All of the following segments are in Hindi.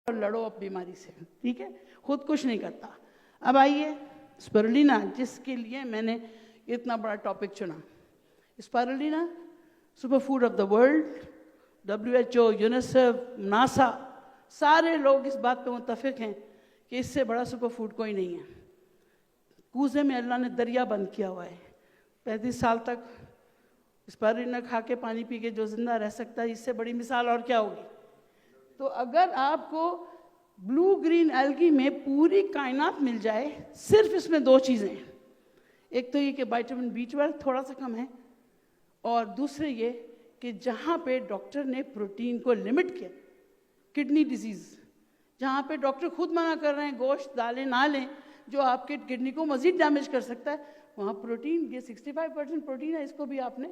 और लड़ो अब बीमारी से, ठीक है, खुद कुछ नहीं करता। अब आइए स्पाइरुलिना, जिसके लिए मैंने इतना बड़ा टॉपिक चुना। Spirulina super food of the world, WHO, UNICEF, NASA, सारे लोग इस बात पे मुत्तफिक हैं कि इससे बड़ा सुपर फूड कोई नहीं है। कूजे में अल्लाह ने दरिया बंद किया हुआ है। 35 साल तक स्पाइरुलिना खा के पानी पी के जो जिंदा रह सकता है, इससे बड़ी मिसाल और क्या होगी। तो अगर आपको ब्लू ग्रीन एल्गी में पूरी कायनात मिल जाए, सिर्फ इसमें 2 चीज़ें हैं। एक तो ये कि विटामिन B12 थोड़ा सा कम है, और दूसरे ये कि जहाँ पे डॉक्टर ने प्रोटीन को लिमिट किया, किडनी डिजीज़, जहाँ पे डॉक्टर खुद मना कर रहे हैं गोश्त दालें ना लें जो आपके किडनी को मज़ीद डैमेज कर सकता है, वहाँ प्रोटीन, ये 65% प्रोटीन है, इसको भी आपने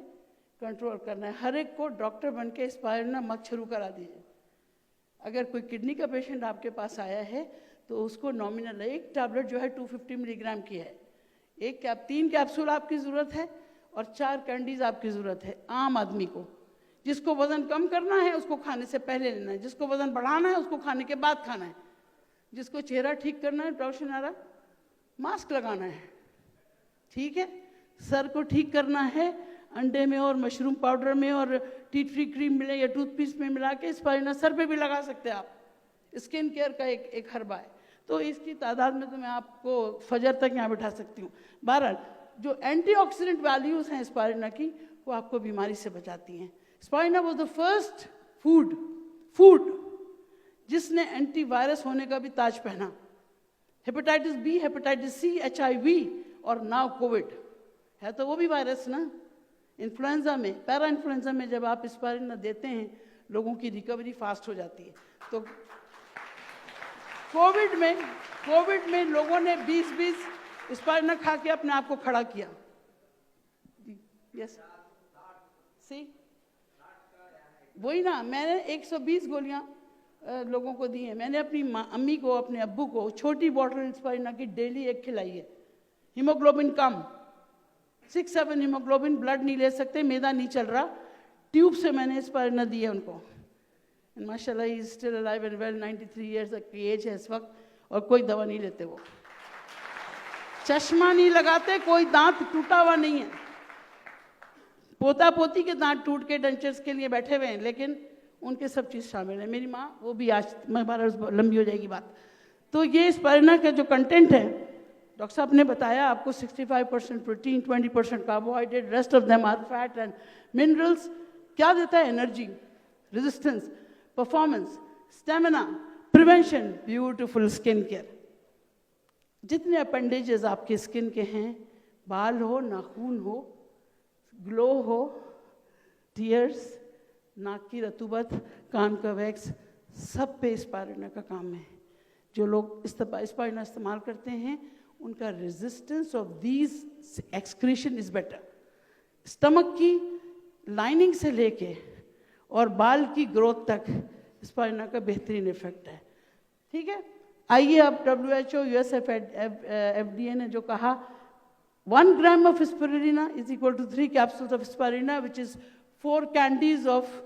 कंट्रोल करना है। हर एक को डॉक्टर बन के स्पाइरुलिना मत शुरू करा दीजिए। अगर कोई किडनी का पेशेंट आपके पास आया है तो उसको नॉमिनल एक टैबलेट जो है 250 मिलीग्राम की है, 3 कैप्सूल आपकी ज़रूरत है और 4 कैंडीज आपकी ज़रूरत है। आम आदमी को, जिसको वज़न कम करना है उसको खाने से पहले लेना है, जिसको वज़न बढ़ाना है उसको खाने के बाद खाना है, जिसको चेहरा ठीक करना है, रोशनारा मास्क लगाना है, ठीक है, सर को ठीक करना है, अंडे में और मशरूम पाउडर में और टी ट्री क्रीम मिले या टूथपेस्ट में मिला के स्पाइरुलिना सर पे भी लगा सकते हैं आप। स्किन केयर का एक हर्बा है, तो इसकी तादाद में तो मैं आपको फजर तक यहाँ बिठा सकती हूँ। बहरहाल जो एंटीऑक्सीडेंट वैल्यूज़ हैं स्पाइरुलिना की, वो आपको बीमारी से बचाती हैं। Spirulina was the first food जिसने एंटीवायरस होने का भी ताज पहना। Hepatitis B, hepatitis C, HIV और नाउ कोविड है, तो वो भी वायरस ना। इन्फ्लुएंजा में, पैरा इन्फ्लुएंजा में जब आप स्पाइरुलिना देते हैं, लोगों की रिकवरी फास्ट हो जाती है। तो कोविड में लोगों ने 20 स्पाइरुलिना खा के अपने आप को खड़ा किया। यस, सी वही ना, मैंने 120 गोलियां लोगों को दी हैं। मैंने अपनी अम्मी को, अपने अब्बू को छोटी बॉटल स्पाइरुलिना की डेली 1 खिलाई है। हीमोग्लोबिन कम, 6-7 हीमोग्लोबिन, ब्लड नहीं ले सकते, मैदा नहीं चल रहा, ट्यूब से मैंने स्पाइरुलिना दी है उनको। एंड माशाल्लाह he is still alive and well, 93 years की एज है इस वक्त, और कोई दवा नहीं लेते, वो चश्मा नहीं लगाते, कोई दांत टूटा हुआ नहीं है। पोता पोती के दांत टूट के डेंचर्स के लिए बैठे हुए हैं, लेकिन उनके सब चीज़ शामिल है। मेरी माँ, वो भी आज लंबी हो जाएगी बात। तो ये स्पाइरुलिना का जो कंटेंट है, डॉक्टर साहब ने बताया आपको 65% protein, 20% carbohydrate, rest of them are fat and minerals. क्या देता है? Energy, resistance, performance, stamina, prevention, beautiful skin care. जितने अपेंडेजेस आपके स्किन के हैं, बाल हो, नाखून हो, ग्लो हो, टीयर्स, नाक की रतूबत, कान का वैक्स, सब पे स्पाइरुलिना का काम है। जो लोग स्पाइरुलिना इस्तेमाल करते हैं, उनका resistance of these excretion is better. Stomach की लाइनिंग से लेके और बाल की ग्रोथ तक स्पाइरुलिना का बेहतरीन इफेक्ट है, ठीक है। आइए अब WHO, यूएसएफ, FDA ने जो कहा 1 gram of spirulina is equal to 3 capsules of spirulina, which is 4 candies of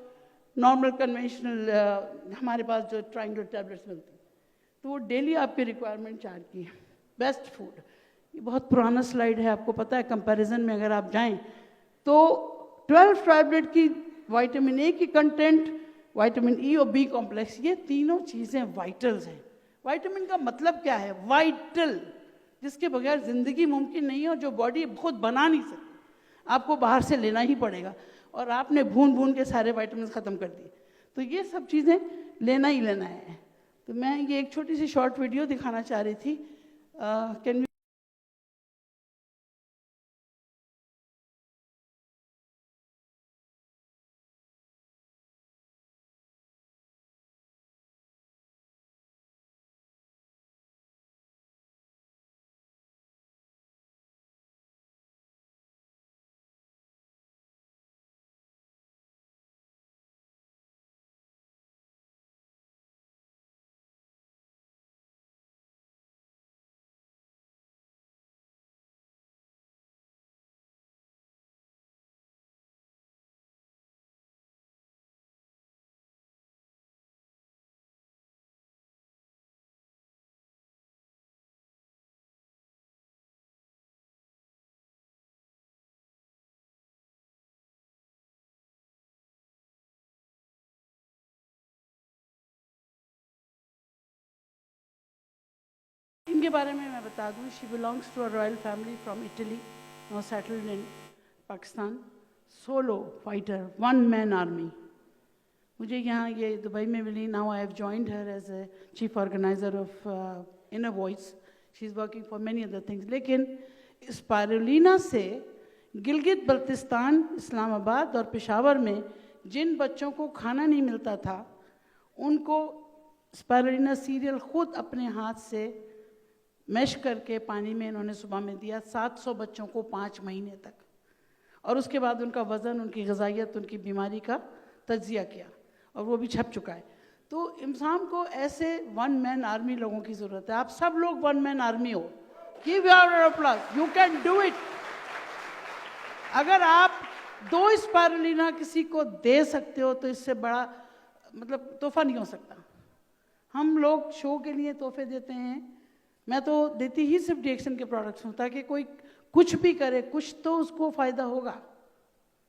normal conventional, हमारे पास जो ट्राइंगल टैबलेट्स मिलती हैं, तो वो डेली आपकी रिक्वायरमेंट 4 की है। बेस्ट फूड, ये बहुत पुराना स्लाइड है, आपको पता है। कंपैरिजन में अगर आप जाएं तो 12 टैबलेट की विटामिन A की कंटेंट, विटामिन E और B कॉम्प्लेक्स, ये तीनों चीज़ें वाइटल्स हैं। विटामिन का मतलब क्या है? वाइटल, जिसके बगैर जिंदगी मुमकिन नहीं है और जो बॉडी खुद बना नहीं सकती, आपको बाहर से लेना ही पड़ेगा। और आपने भून भून के सारे विटामिन ख़त्म कर दिए, तो ये सब चीज़ें लेना ही लेना है। तो मैं ये एक छोटी सी शॉर्ट वीडियो दिखाना चाह रही थी। कैन इनके बारे में मैं बता दूं, she belongs to a royal family from Italy, now settled in Pakistan, solo fighter, one man army. मुझे यहाँ ये दुबई में मिली। Now I have joined her as a chief organiser of inner voice. She is working for many other things. लेकिन स्पायरुलिना से गिलगित बल्तिस्तान, इस्लामाबाद और पेशावर में जिन बच्चों को खाना नहीं मिलता था, उनको स्पायरुलिना सीरियल खुद अपने हाथ से मैश करके पानी में इन्होंने सुबह में दिया 700 बच्चों को 5 महीने तक, और उसके बाद उनका वज़न, उनकी ग़िज़ाइयत, उनकी बीमारी का तज्ज़िया किया, और वो भी छप चुका है। तो इंसान को ऐसे वन मैन आर्मी लोगों की ज़रूरत है। आप सब लोग वन मैन आर्मी हो। Give your applause, you can do it. अगर आप 2 स्पायरुलिना किसी को दे सकते हो तो इससे बड़ा मतलब तोहफा नहीं हो सकता। हम लोग शो के लिए तोहफे देते हैं, मैं तो देती ही सिर्फ डिएक्शन के प्रोडक्ट्स हूँ, ताकि कोई कुछ भी करे, कुछ तो उसको फ़ायदा होगा,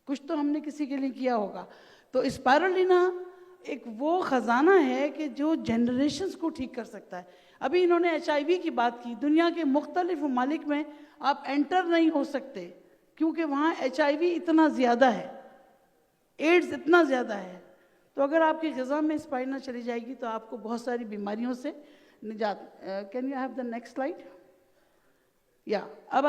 कुछ तो हमने किसी के लिए किया होगा। तो स्पायरुलिना एक वो ख़जाना है कि जो जनरेशन्स को ठीक कर सकता है। अभी इन्होंने HIV की बात की। दुनिया के मुख्तलिफ ममालिक में आप एंटर नहीं हो सकते, क्योंकि वहाँ HIV इतना ज़्यादा है, एड्स इतना ज़्यादा है। तो अगर आपकी ग़िज़ा में स्पायरुलिना चली जाएगी तो आपको बहुत सारी बीमारियों से निजात। Can you have the next slide? या अब